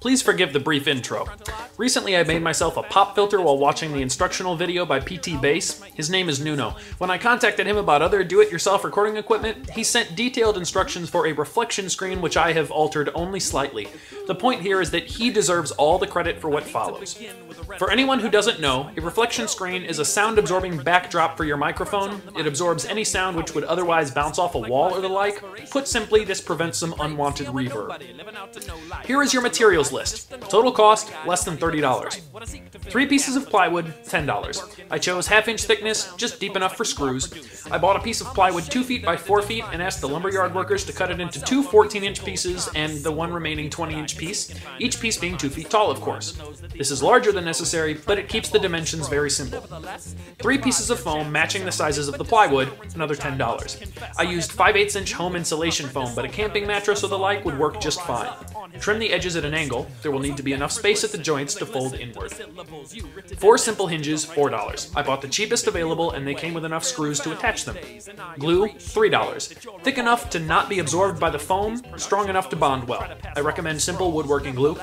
Please forgive the brief intro. Recently I made myself a pop filter while watching the instructional video by PT Bass. His name is Nuno. When I contacted him about other do-it-yourself recording equipment, he sent detailed instructions for a reflection screen which I have altered only slightly. The point here is that he deserves all the credit for what follows. For anyone who doesn't know, a reflection screen is a sound-absorbing backdrop for your microphone. It absorbs any sound which would otherwise bounce off a wall or the like. Put simply, this prevents some unwanted reverb. Here is your materials list. Total cost, less than $30. 3 pieces of plywood, $10. I chose half-inch thickness, just deep enough for screws. I bought a piece of plywood 2 feet by 4 feet and asked the lumberyard workers to cut it into 2 14-inch pieces and the one remaining 20-inch piece, each piece being 2 feet tall, of course. This is larger than necessary, but it keeps the dimensions very simple. 3 pieces of foam matching the sizes of the plywood, another $10. I used 5/8-inch home insulation foam, but a camping mattress or the like would work just fine. Trim the edges at an angle. There will need to be enough space at the joints to fold inward. 4 simple hinges, $4. I bought the cheapest available and they came with enough screws to attach them. Glue, $3. Thick enough to not be absorbed by the foam, strong enough to bond well. I recommend simple woodworking glue.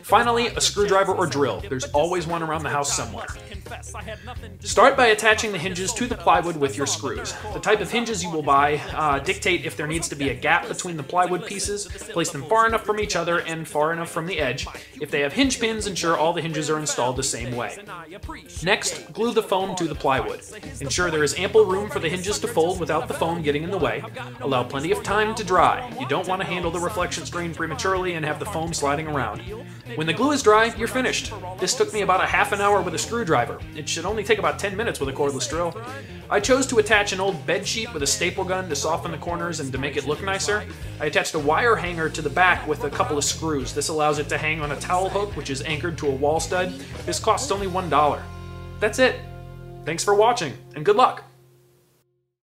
Finally, a screwdriver or drill. There's always one around the house somewhere. Start by attaching the hinges to the plywood with your screws. The type of hinges you will buy dictate if there needs to be a gap between the plywood pieces. Place them far enough from each other and far enough from the edge. If they have hinge pins, ensure all the hinges are installed the same way. Next, glue the foam to the plywood. Ensure there is ample room for the hinges to fold without the foam getting in the way. Allow plenty of time to dry. You don't want to handle the reflection screen prematurely and have the foam sliding around. When the glue is dry, you're finished. This took me about a half an hour with a screwdriver. It should only take about 10 minutes with a cordless drill. I chose to attach an old bed sheet with a staple gun to soften the corners and to make it look nicer. I attached a wire hanger to the back with a couple of screws. This allows it to hang on a towel hook which is anchored to a wall stud. This costs only $1. That's it. Thanks for watching, and good luck!